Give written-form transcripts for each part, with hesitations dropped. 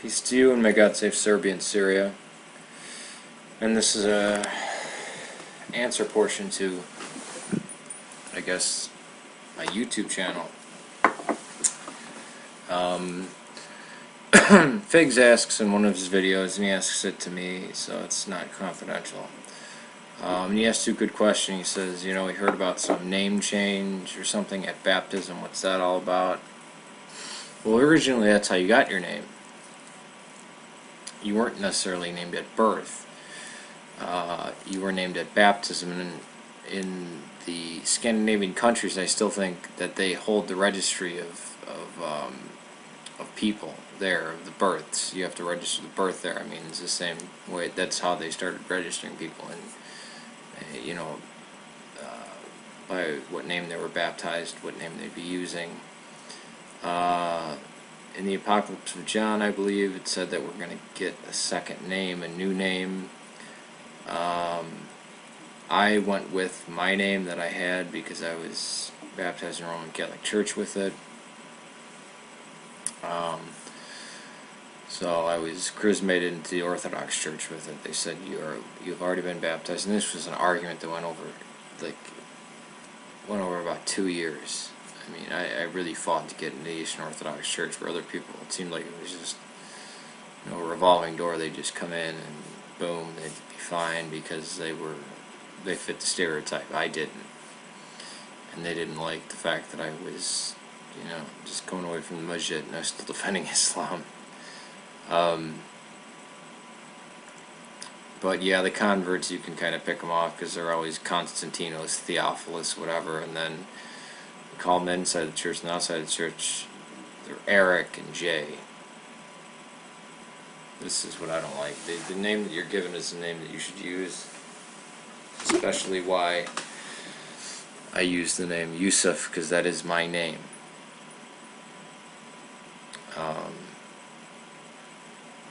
Peace to you, and may God save Serbia and Syria. And this is a answer portion to, I guess, my YouTube channel. Figsx asks in one of his videos, and he asks it to me, so it's not confidential. And he asks two good questions. He says, you know, he heard about some name change or something at baptism. What's that all about? Well, originally that's how you got your name. You weren't necessarily named at birth. You were named at baptism, and in the Scandinavian countries, I still think that they hold the registry of people there, of the births. You have to register the birth there. I mean, it's the same way. That's how they started registering people, and you know, by what name they were baptized, what name they'd be using. In the Apocalypse of John, I believe, it said that we're going to get a second name, a new name. I went with my name that I had because I was baptized in the Roman Catholic Church with it. So I was chrismated into the Orthodox Church with it. They said you've already been baptized, and this was an argument that went over about 2 years. I mean, I really fought to get into the Eastern Orthodox Church, where other people, it seemed like it was just, you know, a revolving door. They'd just come in and boom, they'd be fine because they fit the stereotype. I didn't. And they didn't like the fact that I was, you know, just going away from the masjid and I was still defending Islam. But yeah, the converts, you can kind of pick them off because they're always Constantinos, Theophilus, whatever, and then call them inside the church and outside the church, they're Eric and Jay. This is what I don't like. The name that you're given is the name that you should use. Especially why I use the name Yusuf, because that is my name.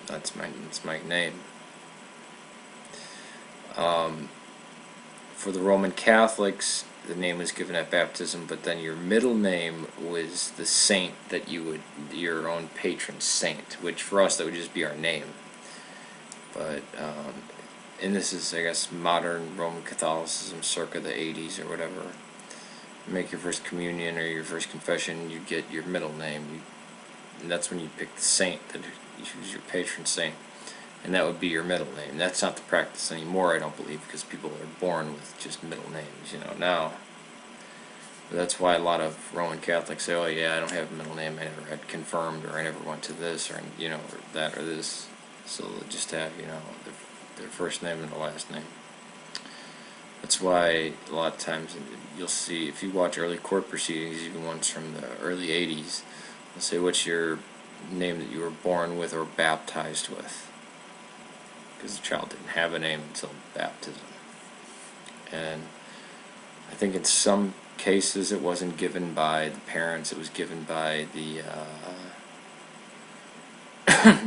That's my name. For the Roman Catholics, the name was given at baptism, but then your middle name was the saint that you would, your own patron saint, which for us that would just be our name. But and this is, I guess, modern Roman Catholicism, circa the 80s or whatever. You make your first communion or your first confession, you get your middle name, and that's when you pick the saint that you choose your patron saint, and that would be your middle name. That's not the practice anymore, I don't believe, because people are born with just middle names, you know, now. But that's why a lot of Roman Catholics say, oh yeah, I don't have a middle name, I never had confirmed, or I never went to this, or, you know, or that or this. So they'll just have, you know, their first name and the last name. That's why a lot of times you'll see, if you watch early court proceedings, even ones from the early 80s, they'll say, what's your name that you were born with or baptized with? Because the child didn't have a name until baptism. And I think in some cases it wasn't given by the parents, it was given by the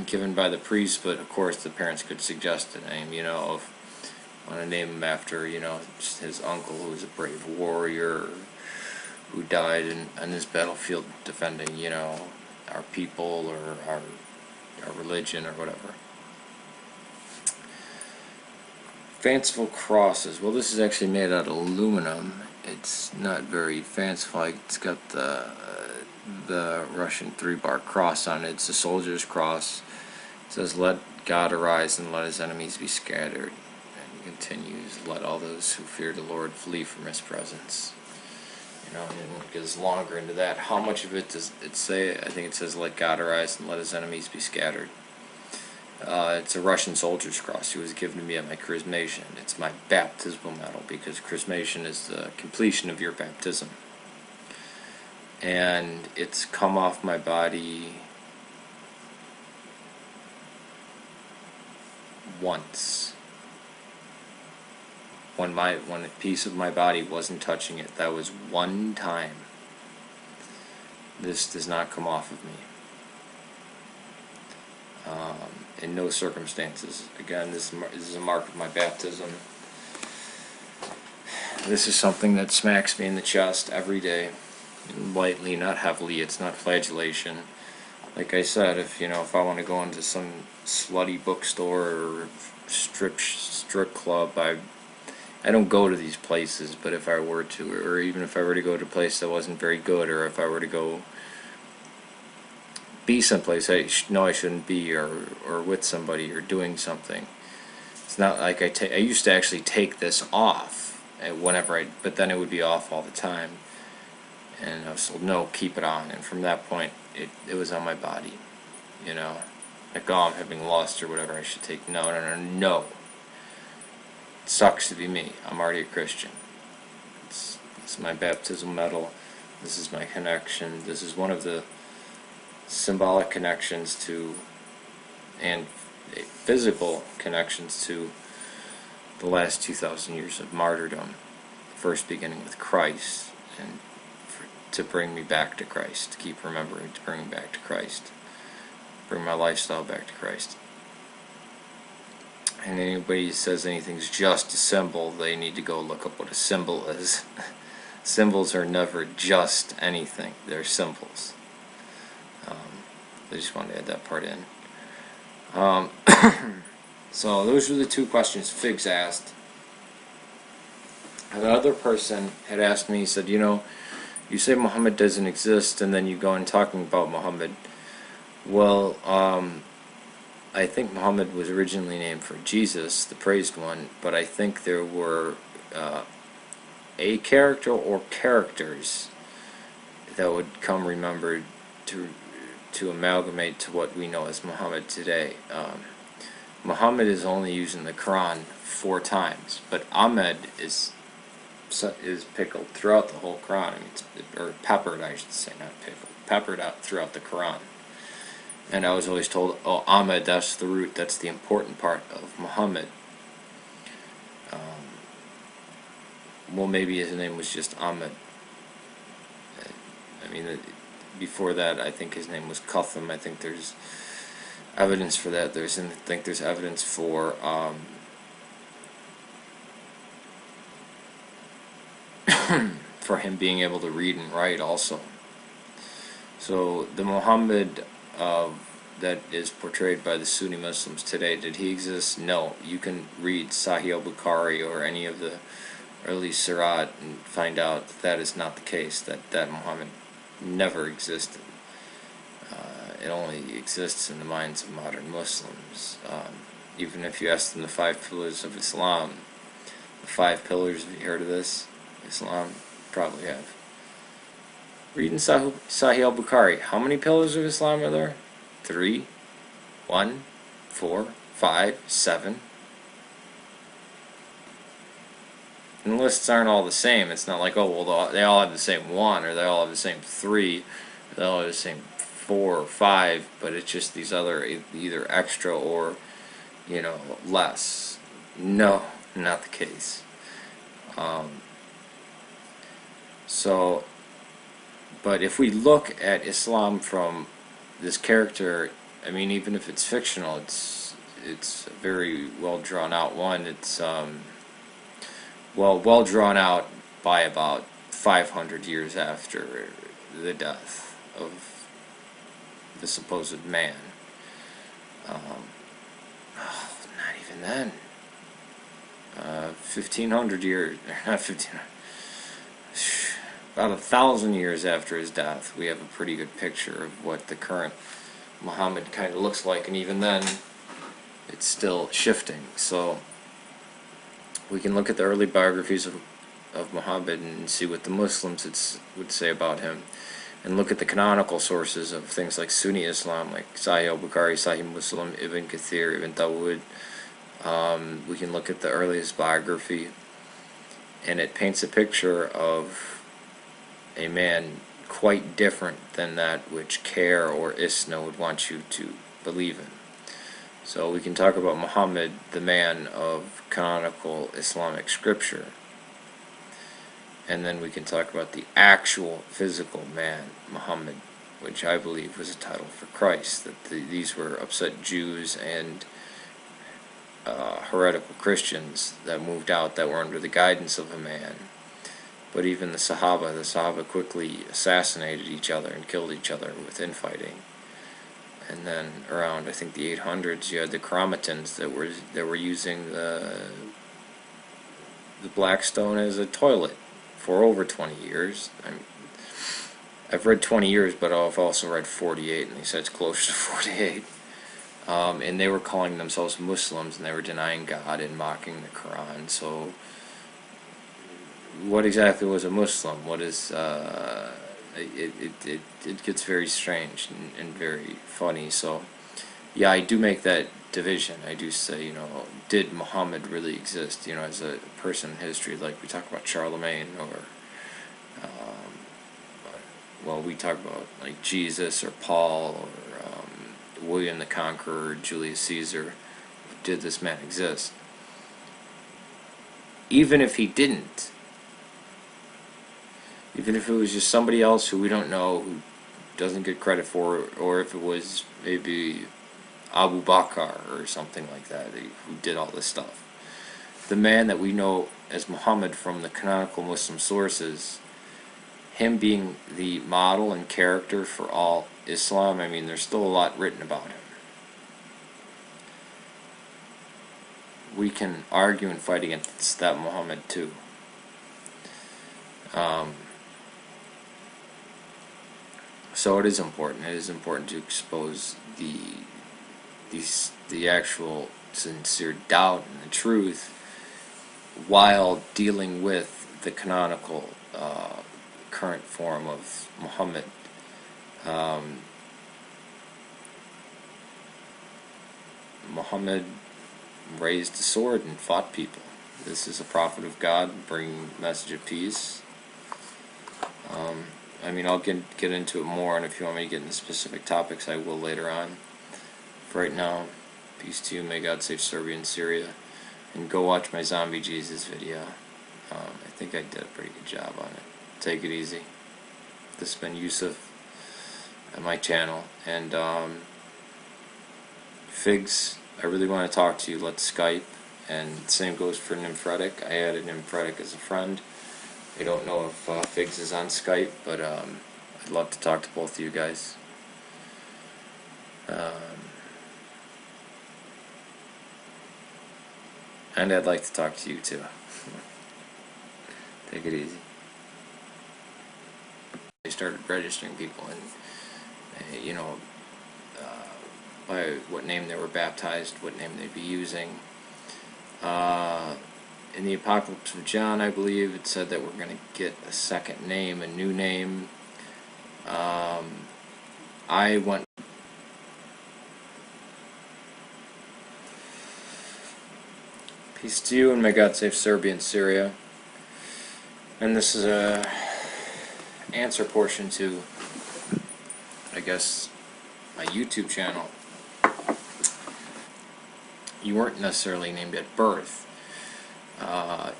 given by the priest, but of course the parents could suggest a name, you know, if I want to name him after, you know, just his uncle who was a brave warrior who died on this battlefield defending, you know, our people or our religion or whatever. Fanciful crosses. Well, this is actually made out of aluminum. It's not very fanciful. It's got the Russian 3-bar cross on it. It's a soldier's cross. It says, "Let God arise and let his enemies be scattered." And it continues, "Let all those who fear the Lord flee from his presence." You know, and it goes longer into that. How much of it does it say? I think it says, "Let God arise and let his enemies be scattered." It's a Russian soldier's cross. It was given to me at my chrismation. It's my baptismal medal because chrismation is the completion of your baptism. And it's come off my body once. When a piece of my body wasn't touching it, that was one time. This does not come off of me. In no circumstances. Again, this is a mark of my baptism. This is something that smacks me in the chest every day. Lightly, not heavily. It's not flagellation. Like I said, if I want to go into some slutty bookstore or strip club, I don't go to these places. But if I were to, or even if I were to go to a place that wasn't very good, or if I were to go be someplace I know I shouldn't be, or with somebody, or doing something, it's not like I used to actually take this off but then it would be off all the time, and I was told, no, keep it on. And from that point, it was on my body, you know, like, oh, I'm having lust or whatever, I should take, no, no, no, no. It sucks to be me. I'm already a Christian. It's my baptismal medal. This is my connection. This is one of the symbolic connections to, and physical connections to, the last 2,000 years of martyrdom, first beginning with Christ, and to bring me back to Christ, to keep remembering to bring me back to Christ, bring my lifestyle back to Christ. And anybody who says anything's just a symbol, they need to go look up what a symbol is. Symbols are never just anything, they're symbols. I just wanted to add that part in. So those were the two questions Figsx asked. And the other person had asked me, he said, you say Muhammad doesn't exist, and then you go on talking about Muhammad. Well, I think Muhammad was originally named for Jesus, the praised one, but I think there were a character or characters that would come remembered to amalgamate to what we know as Muhammad today. Muhammad is only used in the Quran 4 times, but Ahmed is pickled throughout the whole Quran. Or peppered, I should say, not pickled. Peppered out throughout the Quran. And I was always told, oh, Ahmed, that's the root, that's the important part of Muhammad. Well, maybe his name was just Ahmed. Before that, I think his name was Cutham. I think there's evidence for that. I think there's evidence for for him being able to read and write also. So the Muhammad that is portrayed by the Sunni Muslims today, did he exist? No. You can read Sahih al-Bukhari or any of the early Surat and find out that is not the case, that Muhammad never existed. It only exists in the minds of modern Muslims. Even if you ask them the 5 pillars of Islam, the 5 pillars, have you heard of this? Islam? Probably have. Reading Sahih al-Bukhari, how many pillars of Islam are there? 3, 1, 4, 5, 7. And the lists aren't all the same. It's not like, oh, well, they all have the same 1, or they all have the same 3, or they all have the same 4 or 5, but it's just these other either extra or, less. No, not the case. But if we look at Islam from this character, even if it's fictional, it's a very well drawn out one. It's well drawn out by about 500 years after the death of the supposed man. Not even then. 1,500 years, not 1,500. About 1,000 years after his death, we have a pretty good picture of what the current Muhammad kind of looks like, and even then, it's still shifting. So we can look at the early biographies of Muhammad and see what the Muslims would say about him, and look at the canonical sources of things like Sunni Islam, like Sahih al-Bukhari, Sahih Muslim, Ibn Kathir, Ibn Dawud. We can look at the earliest biography, and it paints a picture of a man quite different than that which Care or Isna would want you to believe in. So we can talk about Muhammad, the man of canonical Islamic scripture, and then we can talk about the actual physical man, Muhammad, which I believe was a title for Christ, that these were upset Jews and heretical Christians that moved out, that were under the guidance of a man. But even the Sahaba quickly assassinated each other and killed each other with infighting. And then around, I think, the 800s, you had the Chromatins that were using the black stone as a toilet for over 20 years. I've read 20 years, but I've also read 48, and they said it's closer to 48. And they were calling themselves Muslims, and they were denying God and mocking the Quran. So, what exactly was a Muslim? What is it gets very strange and very funny. So, yeah, I do make that division. I do say, did Muhammad really exist? As a person in history, like we talk about Charlemagne, or well, we talk about like Jesus or Paul or William the Conqueror, or Julius Caesar. Did this man exist? Even if he didn't, even if it was just somebody else who we don't know, who doesn't get credit for it, or if it was maybe Abu Bakr or something like that, who did all this stuff. The man that we know as Muhammad from the canonical Muslim sources, him being the model and character for all Islam, I mean, there's still a lot written about him. We can argue and fight against that Muhammad too. So it is important. It is important to expose the actual sincere doubt and the truth while dealing with the canonical current form of Muhammad. Muhammad raised a sword and fought people. This is a prophet of God bringing a message of peace. I mean, I'll get into it more, and if you want me to get into specific topics, I will later on. For right now, peace to you. May God save Serbia and Syria. And go watch my Zombie Jesus video. I think I did a pretty good job on it. Take it easy. This has been Yusuf at my channel. And Figsx, I really want to talk to you. Let's Skype. And same goes for Nymphoretic. I added Nymphoretic as a friend. I don't know if Figsx is on Skype, but I'd love to talk to both of you guys. And I'd like to talk to you too. Take it easy. They started registering people, and by what name they were baptized, what name they'd be using. In the Apocalypse of John, I believe, it said that we're going to get a second name, a new name. I went... Peace to you, and may God save Serbia and Syria. And this is a answer portion to, I guess, my YouTube channel. You weren't necessarily named at birth.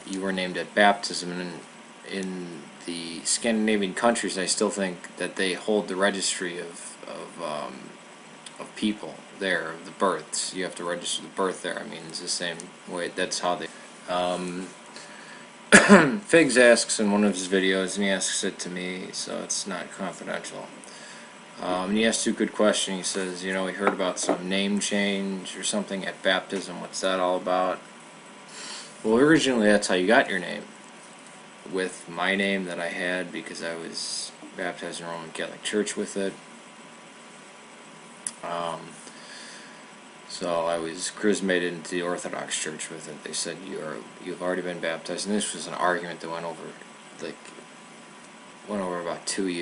You were named at baptism, and in the Scandinavian countries, I still think that they hold the registry of people there, of the births. You have to register the birth there. I mean, it's the same way. That's how they. Figsx asks in one of his videos, and he asks it to me, so it's not confidential. And he asked a good question. He says, he heard about some name change or something at baptism. What's that all about? Well, originally that's how you got your name, with my name that I had because I was baptized in the Roman Catholic Church with it. So I was chrismated into the Orthodox Church with it. They said you've already been baptized, and this was an argument that went over about 2 years.